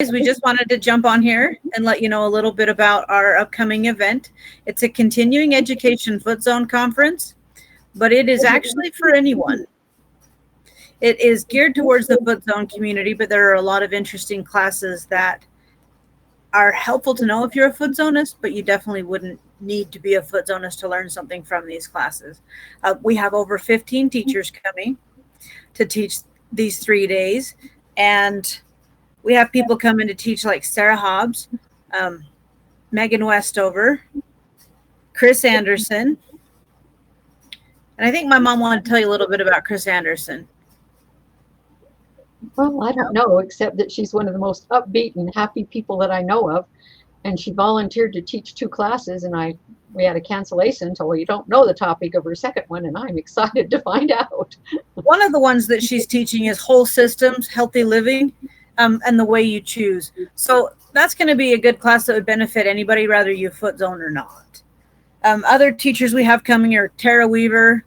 guys. We just wanted to jump on here and let you know a little bit about our upcoming event. It's a continuing education foot zone conference, but it is actually for anyone. It is geared towards the foot zone community, but there are a lot of interesting classes that are helpful to know if you're a foot zonist, but you definitely wouldn't need to be a foot zonist to learn something from these classes. We have over 15 teachers coming to teach these 3 days, and we have people coming to teach like Sarah Hobbs, Megan Westover, Chris Anderson, and I think my mom wanted to tell you a little bit about Chris Anderson. Well, I don't know, except that she's one of the most upbeat and happy people that I know of. And she volunteered to teach 2 classes, and we had a cancellation, so we don't know the topic of her second one, and I'm excited to find out. One of the ones that she's teaching is whole systems, healthy living, and the way you choose. So that's going to be a good class that would benefit anybody, whether you foot zone or not. Other teachers we have coming are Tara Weaver,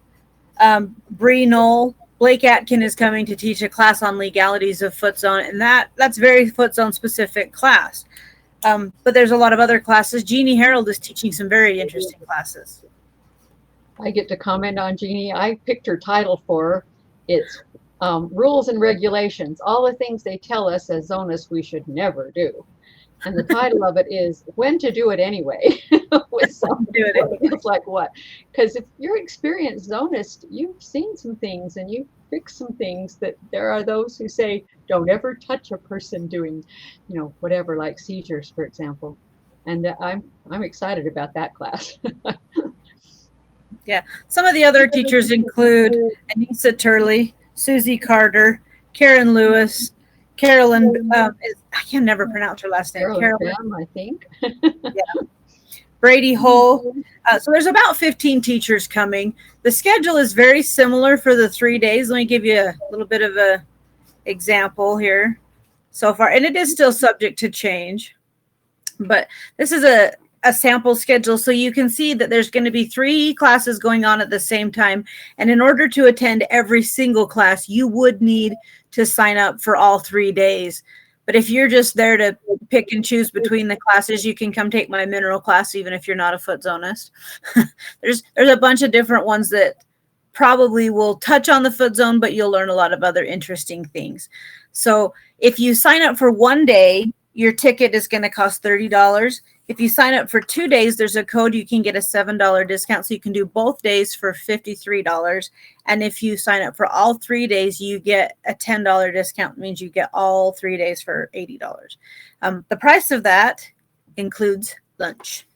Bree Knoll. Blake Atkin is coming to teach a class on legalities of foot zone, and that's very foot zone specific class. But there's a lot of other classes. Jeannie Harold is teaching some very interesting classes. I get to comment on Jeannie. I picked her title for her. It's Rules and Regulations, all the things they tell us as zonists we should never do. And the title of it is When to Do It Anyway. With some it's like what? Because if you're an experienced zonist, you've seen some things and you've fixed some things that there are those who say, don't ever touch a person doing, whatever, like seizures, for example. And I'm excited about that class. Yeah. Some of the other teachers include Anissa Turley, Susie Carter, Karen Lewis, Carolyn, I can never pronounce her last name. Carolyn, I think. Yeah. Brady Hull. So there's about 15 teachers coming. The schedule is very similar for the 3 days. Let me give you a little bit of a example here so far. And it is still subject to change. But this is a sample schedule, so you can see that there's going to be 3 classes going on at the same time. And in order to attend every single class, you would need to sign up for all 3 days. But if you're just there to pick and choose between the classes, you can come take my mineral class, even if you're not a foot zonist. There's a bunch of different ones that probably will touch on the foot zone, but you'll learn a lot of other interesting things. So if you sign up for 1 day, your ticket is going to cost $30. If you sign up for 2 days, there's a code. You can get a $7 discount. So you can do both days for $53. And if you sign up for all 3 days, you get a $10 discount. It means you get all 3 days for $80. The price of that includes lunch.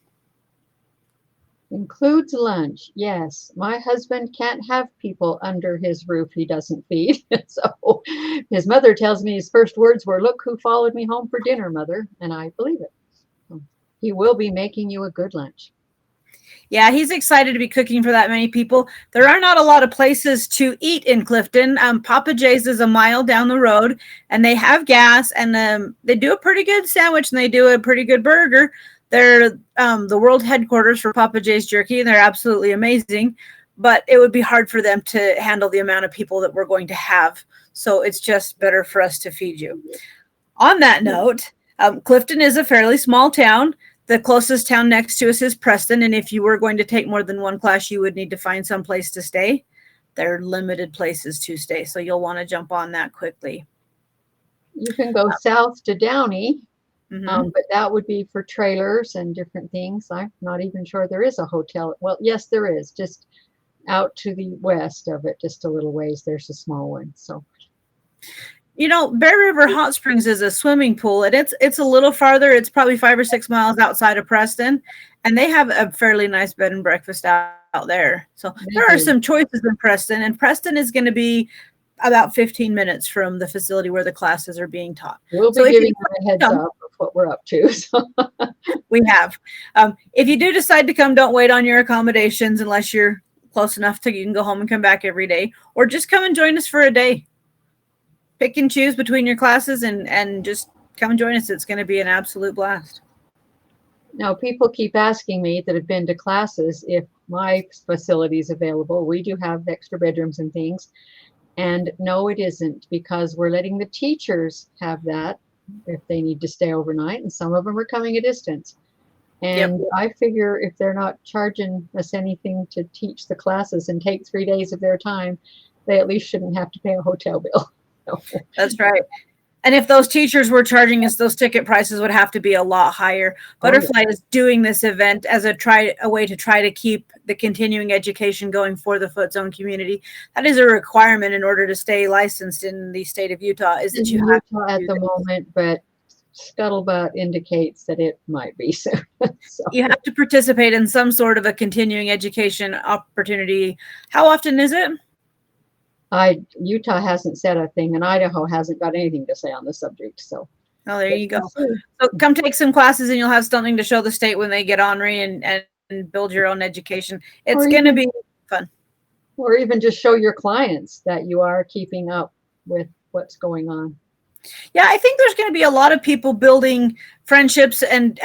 Includes lunch, yes. My husband can't have people under his roof he doesn't feed. So his mother tells me his first words were, "Look who followed me home for dinner, Mother." And I believe it. He will be making you a good lunch. Yeah, he's excited to be cooking for that many people. There are not a lot of places to eat in Clifton. Papa J's is a mile down the road, and they have gas, and they do a pretty good sandwich, and they do a pretty good burger. They're the world headquarters for Papa J's Jerky, and they're absolutely amazing. But it would be hard for them to handle the amount of people that we're going to have. So it's just better for us to feed you. On that note, Clifton is a fairly small town. The closest town next to us is Preston, and if you were going to take more than one class, you would need to find some place to stay. There are limited places to stay, so you'll want to jump on that quickly. You can go south to Downey, but that would be for trailers and different things. I'm not even sure there is a hotel. Well, yes, there is. Just out to the west of it, just a little ways, there's a small one. So. Bear River Hot Springs is a swimming pool, and it's a little farther. It's probably 5 or 6 miles outside of Preston, and they have a fairly nice bed and breakfast out there. So there are some choices in Preston, and Preston is going to be about 15 minutes from the facility where the classes are being taught. We'll be giving them a heads up of what we're up to. So. We have. If you do decide to come, don't wait on your accommodations unless you're close enough you can go home and come back every day, or just come and join us for a day. Pick and choose between your classes and just come and join us. It's going to be an absolute blast. Now, people keep asking me that have been to classes if my facility is available. We do have extra bedrooms and things. And no, it isn't, because we're letting the teachers have that. if they need to stay overnight, and some of them are coming a distance. Yep. And I figure if they're not charging us anything to teach the classes and take 3 days of their time, they at least shouldn't have to pay a hotel bill. That's right. And if those teachers were charging us, those ticket prices would have to be a lot higher. Butterfly is doing this event as a way to try to keep the continuing education going for the Foot Zone community. That is a requirement in order to stay licensed in the state of Utah. Is that you have Utah at the moment, but scuttlebutt indicates that it might be soon. So. You have to participate in some sort of a continuing education opportunity. How often is it? Utah hasn't said a thing, and Idaho hasn't got anything to say on the subject. So, there you go. So come take some classes, and you'll have something to show the state when they get ornery and build your own education. It's going to be fun. Or even just show your clients that you are keeping up with what's going on. Yeah, I think there's going to be a lot of people building friendships, and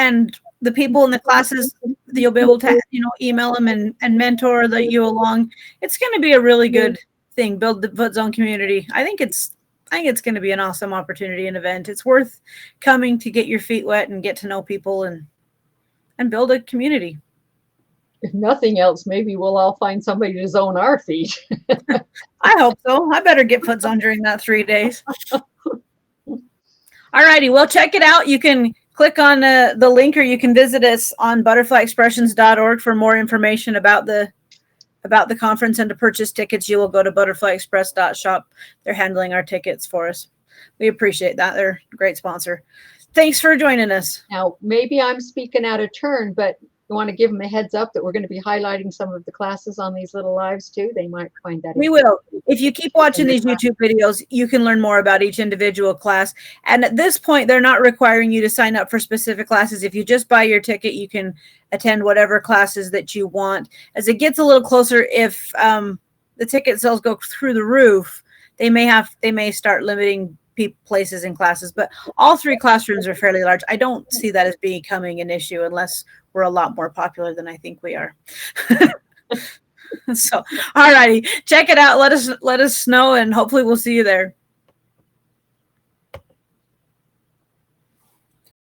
the people in the classes, you'll be able to email them and mentor you along. It's going to be a really good thing. Build the Foot Zone community. I think it's going to be an awesome opportunity and event. It's worth coming to get your feet wet and get to know people and build a community. If nothing else, maybe we'll all find somebody to zone our feet. I hope so. I better get Foot Zone during that 3 days. All righty. Well, check it out. You can click on the link, or you can visit us on butterflyexpressions.org for more information about the conference, and to purchase tickets, you will go to butterflyexpress.shop. They're handling our tickets for us. We appreciate that. They're a great sponsor. Thanks for joining us. Now, maybe I'm speaking out of turn, but you want to give them a heads up that we're going to be highlighting some of the classes on these little lives too. They might find that. We will. If you keep watching these YouTube videos, you can learn more about each individual class. And at this point, they're not requiring you to sign up for specific classes. If you just buy your ticket, you can attend whatever classes that you want. As it gets a little closer, if the ticket sales go through the roof, they may start limiting places in classes, but all 3 classrooms are fairly large. I don't see that as becoming an issue unless we're a lot more popular than I think we are. So, all righty, check it out. Let us know, and hopefully we'll see you there.